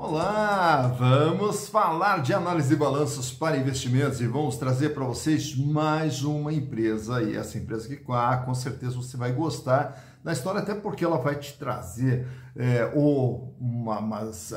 Olá, vamos falar de análise de balanços para investimentos e vamos trazer para vocês mais uma empresa, e essa empresa que com certeza você vai gostar da história, até porque ela vai te trazer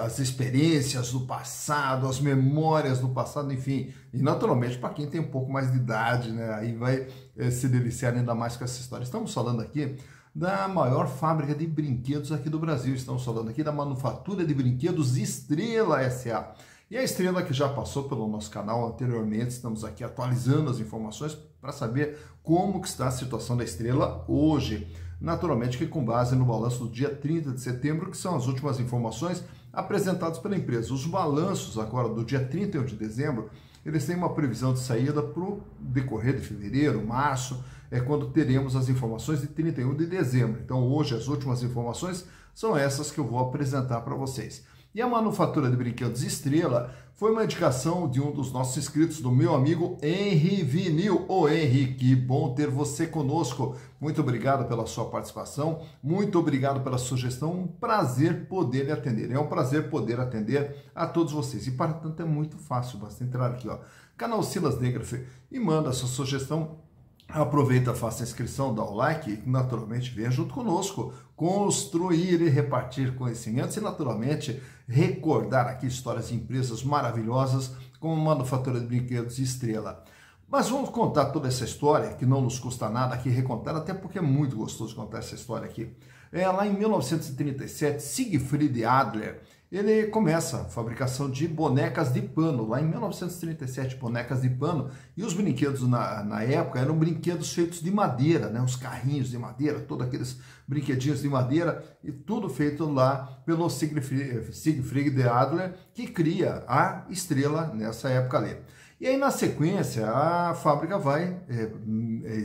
as experiências do passado, as memórias do passado, enfim, e naturalmente para quem tem um pouco mais de idade, né, aí vai se deliciar ainda mais com essa história. Estamos falando aqui da maior fábrica de brinquedos aqui do Brasil. Estamos falando aqui da Manufatura de Brinquedos Estrela S.A. E a Estrela, que já passou pelo nosso canal anteriormente, estamos aqui atualizando as informações para saber como que está a situação da Estrela hoje. Naturalmente que com base no balanço do dia 30 de setembro, que são as últimas informações apresentadas pela empresa. Os balanços agora do dia 31 de dezembro, eles têm uma previsão de saída para o decorrer de fevereiro, março, é quando teremos as informações de 31 de dezembro. Então hoje as últimas informações são essas que eu vou apresentar para vocês. E a Manufatura de Brinquedos Estrela foi uma indicação de um dos nossos inscritos, do meu amigo Henri Vinil. Ô Henri, que bom ter você conosco. Muito obrigado pela sua participação, muito obrigado pela sugestão, um prazer poder lhe atender. É um prazer poder atender a todos vocês. E para tanto é muito fácil, basta entrar aqui, ó, canal Silas Degraf, e manda a sua sugestão. Aproveita, faça a inscrição, dá o like e naturalmente venha junto conosco construir e repartir conhecimentos e naturalmente recordar aqui histórias de empresas maravilhosas como a Manufatura de Brinquedos Estrela. Mas vamos contar toda essa história, que não nos custa nada aqui recontar, até porque é muito gostoso contar essa história aqui. Lá em 1937, Siegfried Adler, ele começa a fabricação de bonecas de pano, lá em 1937, bonecas de pano, e os brinquedos na época eram brinquedos feitos de madeira, né? Os carrinhos de madeira, todos aqueles brinquedinhos de madeira, e tudo feito lá pelo Siegfried Adler, que cria a Estrela nessa época ali. E aí, na sequência, a fábrica vai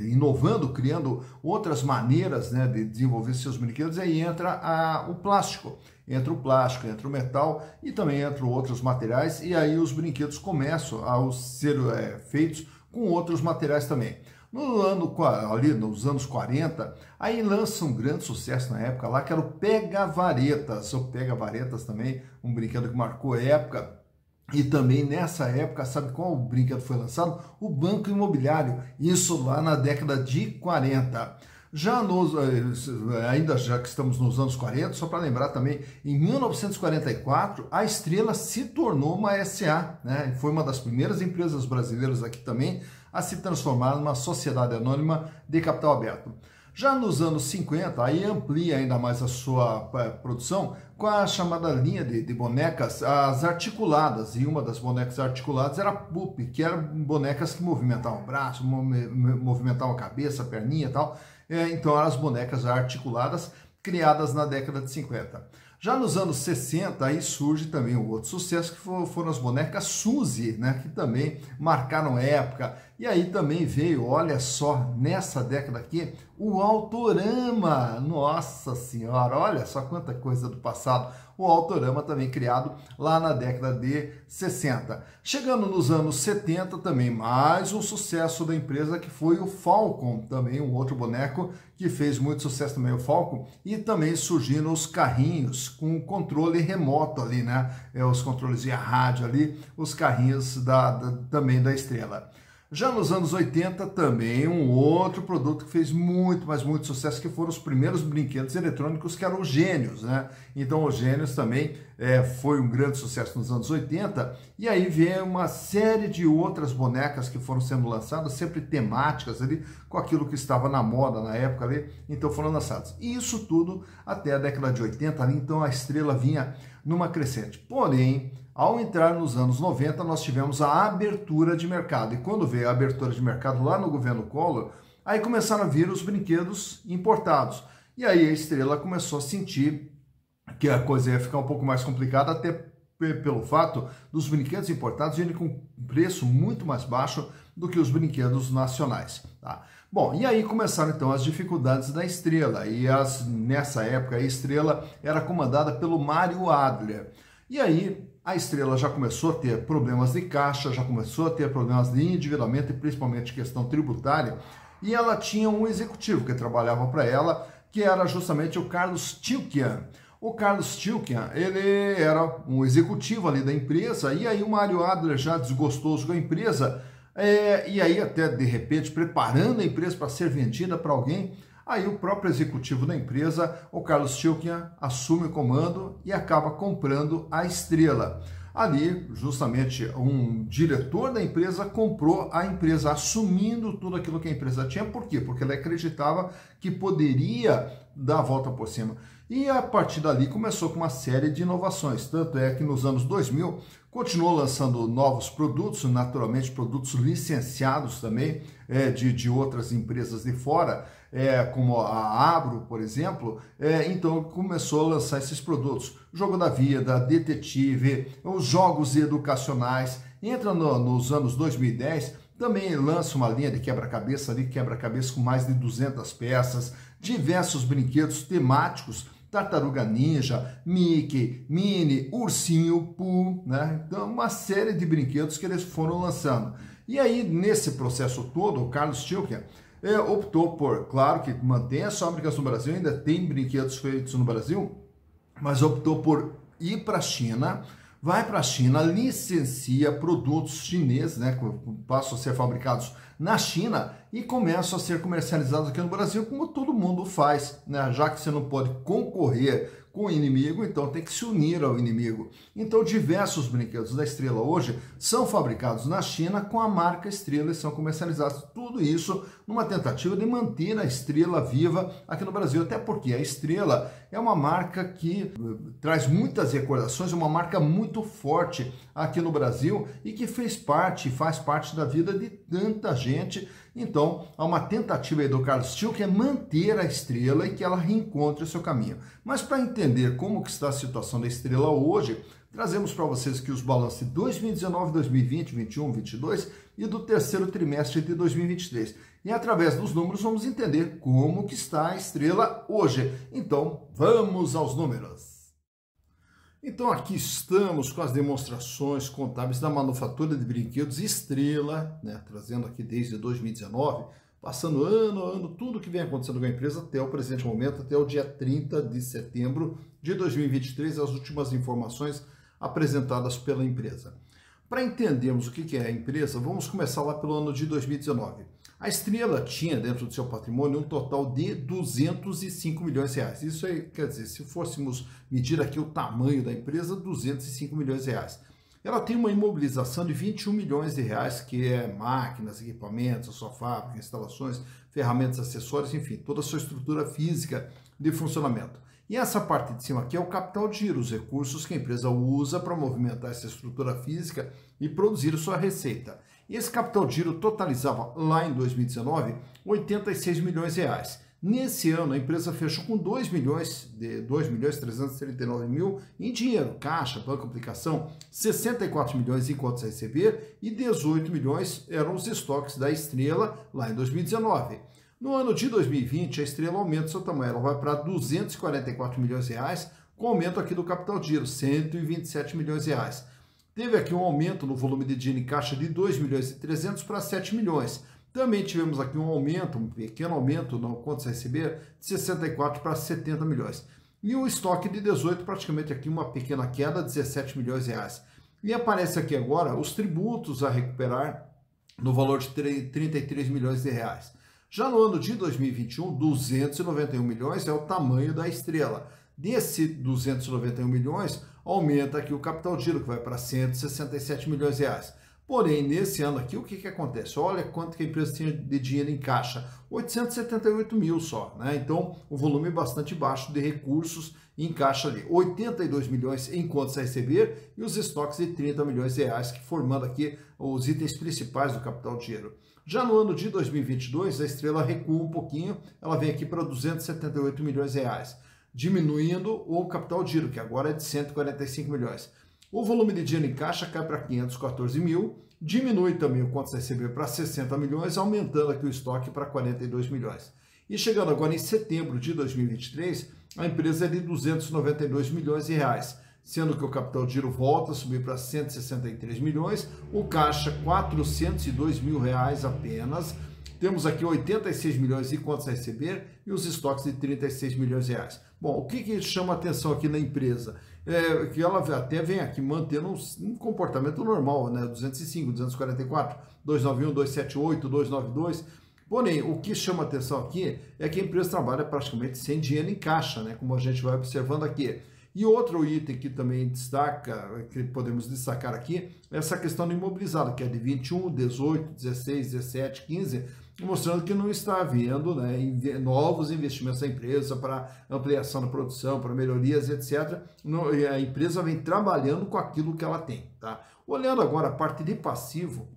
inovando, criando outras maneiras, né, de desenvolver seus brinquedos, e aí entra o plástico. Entra o plástico, entra o metal e também entram outros materiais, e aí os brinquedos começam a ser feitos com outros materiais também. Ali nos anos 40, aí lança um grande sucesso na época lá, que era o Pega-Varetas. O Pega-Varetas também, um brinquedo que marcou a época. E também nessa época, sabe qual brinquedo foi lançado? O Banco Imobiliário, isso lá na década de 40. Ainda já que estamos nos anos 40, só para lembrar também, em 1944, a Estrela se tornou uma SA, né? Foi uma das primeiras empresas brasileiras aqui também a se transformar numa sociedade anônima de capital aberto. Já nos anos 50, aí amplia ainda mais a sua produção com a chamada linha de bonecas, as articuladas, e uma das bonecas articuladas era a Pup, que eram bonecas que movimentavam o braço, movimentavam a cabeça, a perninha e tal. Então eram as bonecas articuladas, criadas na década de 50. Já nos anos 60, aí surge também um outro sucesso, que foram as bonecas Suzy, né, que também marcaram época. E aí também veio, olha só, nessa década aqui, o Autorama. Nossa Senhora, olha só quanta coisa do passado. O Autorama também criado lá na década de 60. Chegando nos anos 70 também, mais um sucesso da empresa, que foi o Falcon, também um outro boneco que fez muito sucesso também, o Falcon. E também surgiram os carrinhos com controle remoto ali, né? Os controles de rádio ali, os carrinhos também da Estrela. Já nos anos 80, também um outro produto que fez muito, mas muito sucesso, que foram os primeiros brinquedos eletrônicos, que eram os Gênios, né? Então, os Gênios também foi um grande sucesso nos anos 80, e aí vem uma série de outras bonecas que foram sendo lançadas, sempre temáticas ali, com aquilo que estava na moda na época ali, então foram lançadas. E isso tudo até a década de 80 ali, então a Estrela vinha numa crescente. Porém, ao entrar nos anos 90, nós tivemos a abertura de mercado. E quando veio a abertura de mercado lá no governo Collor, aí começaram a vir os brinquedos importados. E aí a Estrela começou a sentir que a coisa ia ficar um pouco mais complicada, até pelo fato dos brinquedos importados irem com um preço muito mais baixo do que os brinquedos nacionais. Tá? Bom, e aí começaram então as dificuldades da Estrela. E nessa época a Estrela era comandada pelo Mário Adler. E aí a Estrela já começou a ter problemas de caixa, já começou a ter problemas de endividamento e principalmente questão tributária, e ela tinha um executivo que trabalhava para ela, que era justamente o Carlos Tilkian. O Carlos Tilken, ele era um executivo ali da empresa, e aí o Mário Adler, já desgostoso com a empresa, e aí até de repente preparando a empresa para ser vendida para alguém, aí o próprio executivo da empresa, o Carlos Tilken, assume o comando e acaba comprando a Estrela. Ali, justamente, um diretor da empresa comprou a empresa, assumindo tudo aquilo que a empresa tinha. Por quê? Porque ele acreditava que poderia dar a volta por cima. E a partir dali começou com uma série de inovações. Tanto é que nos anos 2000 continuou lançando novos produtos, naturalmente produtos licenciados também, de outras empresas de fora, como a Abro, por exemplo. Então começou a lançar esses produtos. Jogo da Vida, Detetive, os jogos educacionais. Entra nos anos 2010, também lança uma linha de quebra-cabeça ali, quebra-cabeça com mais de 200 peças, diversos brinquedos temáticos, Tartaruga Ninja, Mickey, Minnie, Ursinho, Pooh, né? Então, uma série de brinquedos que eles foram lançando. E aí, nesse processo todo, o Carlos Tilken optou por, claro que mantém as fábricas no Brasil, ainda tem brinquedos feitos no Brasil, mas optou por ir para a China, vai para a China, licencia produtos chineses, né, passam a ser fabricados na China e começam a ser comercializados aqui no Brasil, como todo mundo faz, né? Já que você não pode concorrer com o inimigo, então tem que se unir ao inimigo. Então diversos brinquedos da Estrela hoje são fabricados na China com a marca Estrela e são comercializados. Tudo isso numa tentativa de manter a Estrela viva aqui no Brasil, até porque a Estrela é uma marca que traz muitas recordações, é uma marca muito forte aqui no Brasil e que faz parte da vida de tanta gente. Então, há uma tentativa aí do Carlos Tilken manter a Estrela e que ela reencontre o seu caminho. Mas para entender como que está a situação da Estrela hoje, trazemos para vocês aqui os balanços de 2019, 2020, 2021, 2022 e do terceiro trimestre de 2023. E através dos números vamos entender como que está a Estrela hoje. Então, vamos aos números. Então aqui estamos com as demonstrações contábeis da manufatura de brinquedos Estrela, né, trazendo aqui desde 2019, passando ano a ano, tudo que vem acontecendo com a empresa até o presente momento, até o dia 30 de setembro de 2023, as últimas informações apresentadas pela empresa. Para entendermos o que é a empresa, vamos começar lá pelo ano de 2019. A Estrela tinha dentro do seu patrimônio um total de 205 milhões de reais. Isso aí, quer dizer, se fôssemos medir aqui o tamanho da empresa, 205 milhões de reais. Ela tem uma imobilização de 21 milhões de reais, que é máquinas, equipamentos, sua fábrica, instalações, ferramentas, acessórios, enfim, toda a sua estrutura física de funcionamento. E essa parte de cima aqui é o capital de giro, os recursos que a empresa usa para movimentar essa estrutura física e produzir sua receita. E esse capital de giro totalizava lá em 2019 86 milhões de reais. Nesse ano a empresa fechou com 2.339 mil em dinheiro, caixa, banco, aplicação, 64 milhões em contas a receber e 18 milhões eram os estoques da Estrela lá em 2019. No ano de 2020, a Estrela aumenta seu tamanho, ela vai para 244 milhões de reais, com aumento aqui do capital de giro, 127 milhões de reais. Teve aqui um aumento no volume de dinheiro em caixa de 2 milhões e 300 para 7 milhões. Também tivemos aqui um pequeno aumento no contas a receber, de 64 para 70 milhões. E o estoque de 18, praticamente aqui uma pequena queda, 17 milhões de reais. E aparece aqui agora os tributos a recuperar no valor de 33 milhões de reais. Já no ano de 2021, 291 milhões é o tamanho da Estrela. Desse 291 milhões, aumenta aqui o capital de giro, que vai para 167 milhões de reais. Porém, nesse ano aqui, o que acontece? Olha quanto que a empresa tinha de dinheiro em caixa, 878 mil só, né? Então, um volume bastante baixo de recursos em caixa ali. 82 milhões em contas a receber e os estoques de 30 milhões de reais, que formando aqui os itens principais do capital de giro. Já no ano de 2022, a Estrela recua um pouquinho, ela vem aqui para 278 milhões de reais, diminuindo o capital de giro, que agora é de 145 milhões. O volume de dinheiro em caixa cai para 514 mil, diminui também o contas a receber para 60 milhões, aumentando aqui o estoque para 42 milhões. E chegando agora em setembro de 2023, a empresa é de 292 milhões de reais, sendo que o capital de giro volta a subir para 163 milhões, o caixa 402 mil reais apenas, temos aqui 86 milhões de contas a receber e os estoques de 36 milhões de reais. Bom, o que chama atenção aqui na empresa? Que ela até vem aqui mantendo um comportamento normal, né? 205, 244, 291, 278, 292. Porém, o que chama atenção aqui é que a empresa trabalha praticamente sem dinheiro em caixa, né? Como a gente vai observando aqui. E outro item que também destaca, que podemos destacar aqui, é essa questão do imobilizado, que é de 21, 18, 16, 17, 15, mostrando que não está havendo, né, novos investimentos da empresa para ampliação da produção, para melhorias, etc. A empresa vem trabalhando com aquilo que ela tem. Tá? Olhando agora a parte de passivo,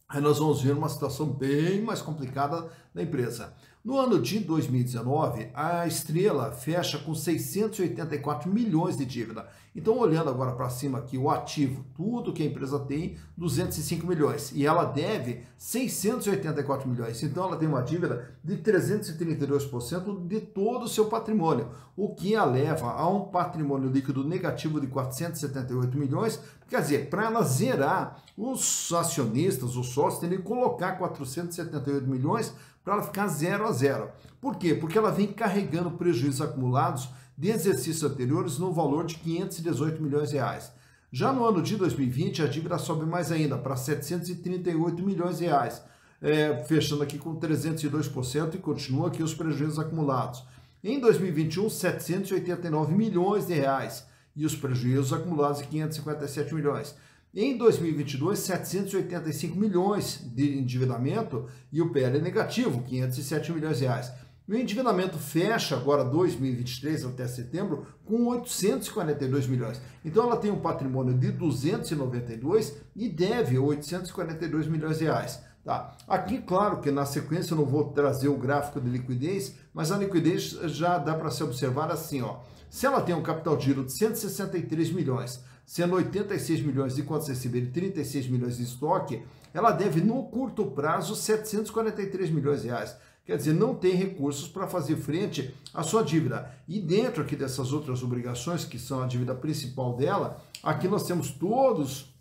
aí nós vamos ver uma situação bem mais complicada da empresa. No ano de 2019, a Estrela fecha com 684 milhões de dívida. Então, olhando agora para cima aqui, o ativo, tudo que a empresa tem, 205 milhões. E ela deve 684 milhões. Então, ela tem uma dívida de 332% de todo o seu patrimônio, o que a leva a um patrimônio líquido negativo de 478 milhões. Quer dizer, para ela zerar, os acionistas, os sócios, teriam que colocar 478 milhões para ela ficar 0 a 0. Por quê? Porque ela vem carregando prejuízos acumulados de exercícios anteriores no valor de 518 milhões de reais. Já no ano de 2020, a dívida sobe mais ainda, para 738 milhões de reais, fechando aqui com 302% e continua aqui os prejuízos acumulados. Em 2021, 789 milhões de reais e os prejuízos acumulados de 557 milhões. Em 2022, 785 milhões de endividamento e o PL é negativo, 507 milhões de reais. O endividamento fecha agora 2023 até setembro com 842 milhões. Então ela tem um patrimônio de 292 e deve 842 milhões de reais. Tá? Aqui, claro que na sequência eu não vou trazer o gráfico de liquidez, mas a liquidez já dá para se observar assim, ó. Se ela tem um capital de giro de 163 milhões, sendo 86 milhões de contas a receber e 36 milhões de estoque, ela deve no curto prazo 743 milhões de reais. Quer dizer, não tem recursos para fazer frente à sua dívida. E dentro aqui dessas outras obrigações, que são a dívida principal dela, aqui nós temos todos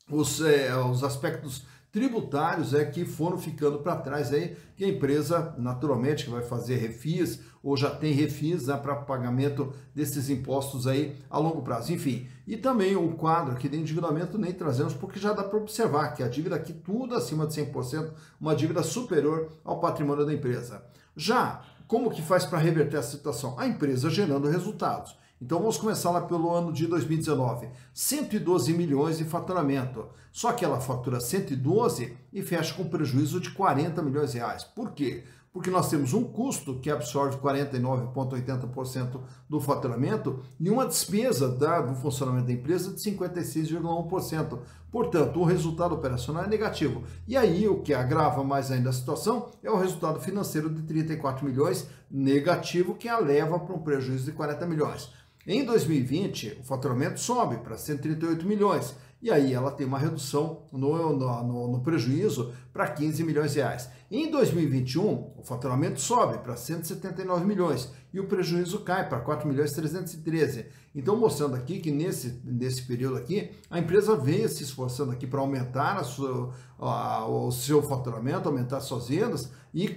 os aspectos tributários que foram ficando para trás aí, que a empresa, naturalmente, que vai fazer refis, ou já tem refis para pagamento desses impostos aí a longo prazo. Enfim, e também o quadro aqui de endividamento nem trazemos, porque já dá para observar que a dívida aqui tudo acima de 100%, uma dívida superior ao patrimônio da empresa. Já, como que faz para reverter essa situação? A empresa gerando resultados. Então vamos começar lá pelo ano de 2019, 112 milhões de faturamento, só que ela fatura 112 e fecha com prejuízo de 40 milhões de reais. Por quê? Porque nós temos um custo que absorve 49,80% do faturamento e uma despesa do funcionamento da empresa de 56,1%. Portanto, o resultado operacional é negativo. E aí, o que agrava mais ainda a situação é o resultado financeiro de 34 milhões negativo, que a leva para um prejuízo de 40 milhões. Em 2020, o faturamento sobe para 138 milhões. E aí ela tem uma redução no prejuízo para 15 milhões de reais. Em 2021, o faturamento sobe para 179 milhões e o prejuízo cai para 4 milhões 313. Então, mostrando aqui que nesse período aqui, a empresa veio se esforçando aqui para aumentar o seu faturamento, aumentar suas vendas e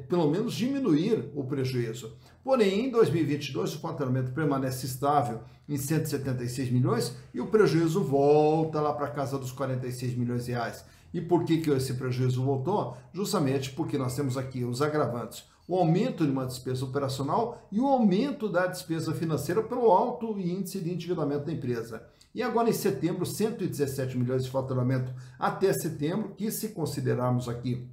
pelo menos diminuir o prejuízo. Porém, em 2022, o faturamento permanece estável em 176 milhões e o prejuízo volta lá para casa dos 46 milhões de reais. E por que esse prejuízo voltou? Justamente porque nós temos aqui os agravantes. O aumento de uma despesa operacional e o aumento da despesa financeira pelo alto índice de endividamento da empresa. E agora em setembro, 117 milhões de faturamento até setembro, que se considerarmos aqui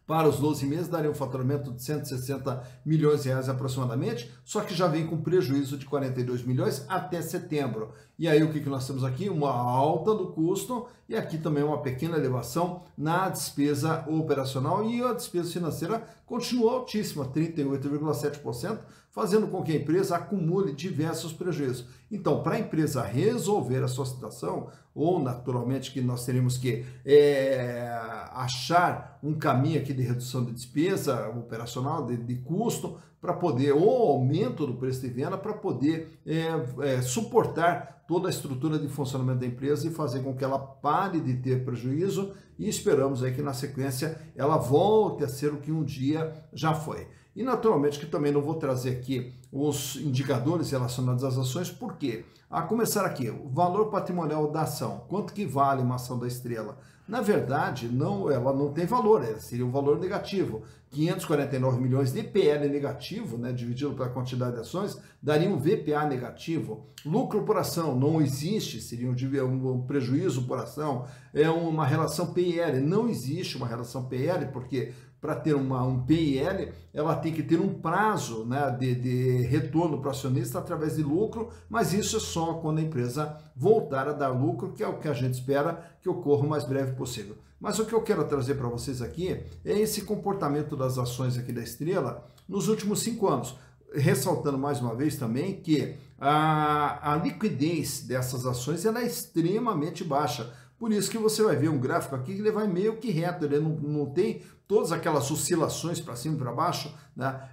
para os 12 meses, daria um faturamento de 160 milhões de reais aproximadamente, só que já vem com prejuízo de 42 milhões até setembro. E aí o que nós temos aqui? Uma alta do custo e aqui também uma pequena elevação na despesa operacional e a despesa financeira continua altíssima, 38,7%, fazendo com que a empresa acumule diversos prejuízos. Então, para a empresa resolver a sua situação, ou naturalmente que nós teremos que achar um caminho aqui de redução de despesa operacional, de custo, para poder, ou aumento do preço de venda, para poder suportar toda a estrutura de funcionamento da empresa e fazer com que ela pare de ter prejuízo e esperamos aí que na sequência ela volte a ser o que um dia já foi. E naturalmente que também não vou trazer aqui os indicadores relacionados às ações, por quê? A começar aqui, o valor patrimonial da ação, quanto que vale uma ação da Estrela? Na verdade, ela não tem valor, seria um valor negativo. 549 milhões de PL negativo, né, dividido pela quantidade de ações, daria um VPA negativo. Lucro por ação não existe, seria um prejuízo por ação. É uma relação PIL, não existe uma relação PIL, porque para ter um PIL, ela tem que ter um prazo, né, de retorno para o acionista através de lucro, mas isso é só quando a empresa voltar a dar lucro, que é o que a gente espera que ocorra o mais breve possível. Mas o que eu quero trazer para vocês aqui é esse comportamento das ações aqui da Estrela nos últimos 5 anos. Ressaltando mais uma vez também que a liquidez dessas ações ela é extremamente baixa. Por isso que você vai ver um gráfico aqui que ele vai meio que reto, ele não tem todas aquelas oscilações para cima e para baixo, né?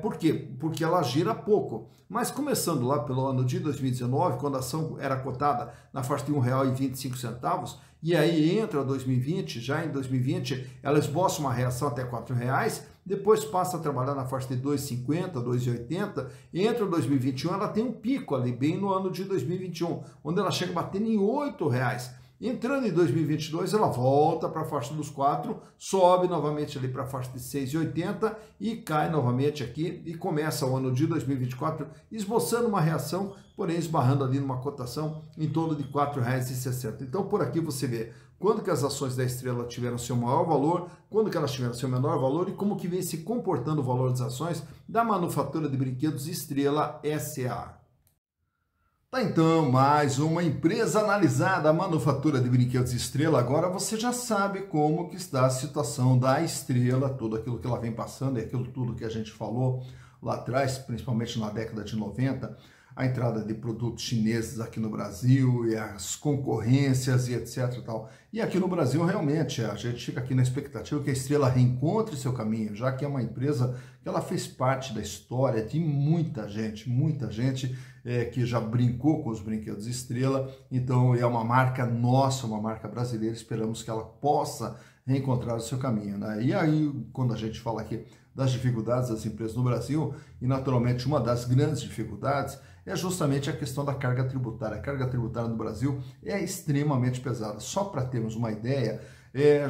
Por quê? Porque ela gira pouco. Mas começando lá pelo ano de 2019, quando a ação era cotada na faixa de R$ 1,25, e aí entra 2020, já em 2020 ela esboça uma reação até R$ 4,00, depois passa a trabalhar na faixa de 2,50, 2,80, entra 2021, ela tem um pico ali, bem no ano de 2021, onde ela chega batendo em R$ 8,00. Entrando em 2022, ela volta para a faixa dos 4, sobe novamente ali para a faixa de 6,80 e cai novamente aqui e começa o ano de 2024 esboçando uma reação, porém esbarrando ali numa cotação em torno de R$ 4,60. Então por aqui você vê quando que as ações da Estrela tiveram seu maior valor, quando que elas tiveram seu menor valor e como que vem se comportando o valor das ações da manufatura de brinquedos Estrela S.A. Tá então, mais uma empresa analisada, a manufatura de brinquedos Estrela. Agora você já sabe como que está a situação da Estrela, tudo aquilo que ela vem passando, e aquilo tudo que a gente falou lá atrás, principalmente na década de 90, a entrada de produtos chineses aqui no Brasil e as concorrências e etc e tal. E aqui no Brasil, realmente, a gente fica aqui na expectativa que a Estrela reencontre seu caminho, já que é uma empresa que ela fez parte da história de muita gente que já brincou com os brinquedos Estrela, então é uma marca nossa, uma marca brasileira, esperamos que ela possa reencontrar o seu caminho, né? E aí, quando a gente fala aqui das dificuldades das empresas no Brasil, e naturalmente uma das grandes dificuldades é justamente a questão da carga tributária. A carga tributária no Brasil é extremamente pesada. Só para termos uma ideia,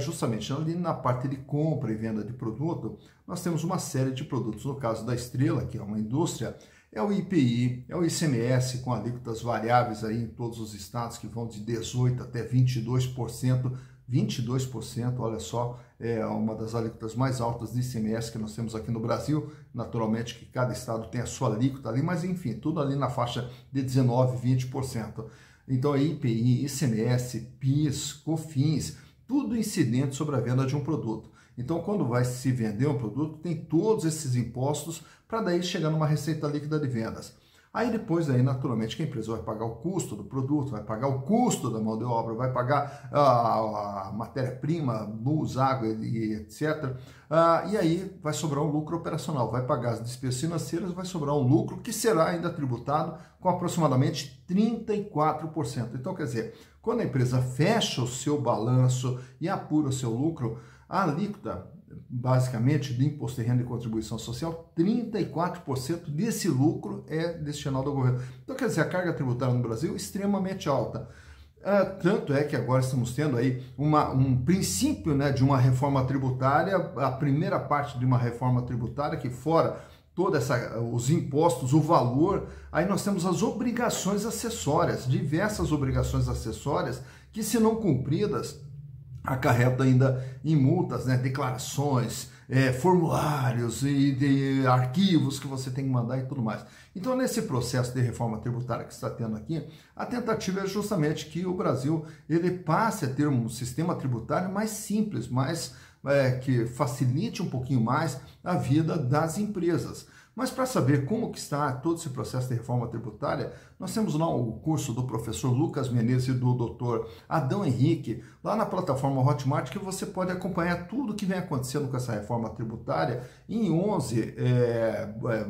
justamente ali na parte de compra e venda de produto, nós temos uma série de produtos. No caso da Estrela, que é uma indústria, é o IPI, é o ICMS com alíquotas variáveis aí em todos os estados que vão de 18% até 22%. 22%, olha só, é uma das alíquotas mais altas de ICMS que nós temos aqui no Brasil. Naturalmente que cada estado tem a sua alíquota ali, mas enfim, tudo ali na faixa de 19%, 20%. Então é IPI, ICMS, PIS, COFINS, tudo incidente sobre a venda de um produto. Então quando vai se vender um produto, tem todos esses impostos para daí chegar numa receita líquida de vendas. Aí depois, naturalmente, que a empresa vai pagar o custo do produto, vai pagar o custo da mão de obra, vai pagar a matéria-prima, luz, água e etc. E aí vai sobrar um lucro operacional, vai pagar as despesas financeiras, vai sobrar um lucro que será ainda tributado com aproximadamente 34%. Então, quer dizer, quando a empresa fecha o seu balanço e apura o seu lucro, a alíquota, basicamente, do imposto de renda e contribuição social, 34% desse lucro é destinado ao governo. Então, quer dizer, a carga tributária no Brasil é extremamente alta. Tanto é que agora estamos tendo aí um princípio, né, de uma reforma tributária, a primeira parte de uma reforma tributária, que fora os impostos, o valor, aí nós temos as obrigações acessórias, diversas obrigações acessórias, que se não cumpridas, acarreta ainda em multas, né, declarações, formulários e de arquivos que você tem que mandar e tudo mais. Então, nesse processo de reforma tributária que está tendo aqui, a tentativa é justamente que o Brasil ele passe a ter um sistema tributário mais simples, que facilite um pouquinho mais a vida das empresas. Mas para saber como que está todo esse processo de reforma tributária, nós temos lá o curso do professor Lucas Menezes e do doutor Adão Henrique, lá na plataforma Hotmart, que você pode acompanhar tudo que vem acontecendo com essa reforma tributária em 11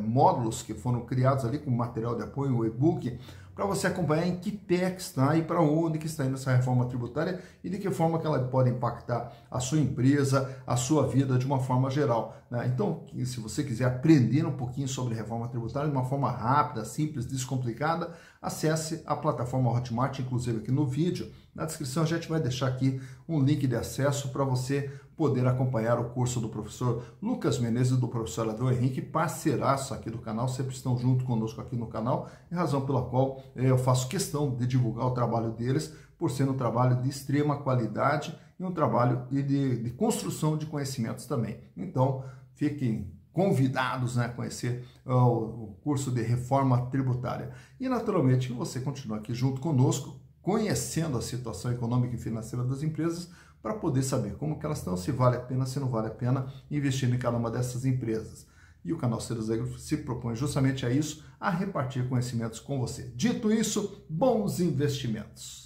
módulos que foram criados ali com material de apoio, o e-book, para você acompanhar em que pé que está e para onde que está indo essa reforma tributária e de que forma que ela pode impactar a sua empresa, a sua vida de uma forma geral, né? Então, se você quiser aprender um pouquinho sobre reforma tributária de uma forma rápida, simples, descomplicada, acesse a plataforma Hotmart, inclusive aqui no vídeo. Na descrição a gente vai deixar aqui um link de acesso para você poder acompanhar o curso do professor Lucas Menezes e do professor Adão Henrique, parceiraço aqui do canal, sempre estão junto conosco aqui no canal, e razão pela qual eu faço questão de divulgar o trabalho deles, por ser um trabalho de extrema qualidade e um trabalho de construção de conhecimentos também. Então, fiquem convidados, né, a conhecer o curso de reforma tributária. E, naturalmente, você continua aqui junto conosco, conhecendo a situação econômica e financeira das empresas, para poder saber como que elas estão, se vale a pena, se não vale a pena investir em cada uma dessas empresas. E o canal Ceros Agro se propõe justamente a isso, a repartir conhecimentos com você. Dito isso, bons investimentos!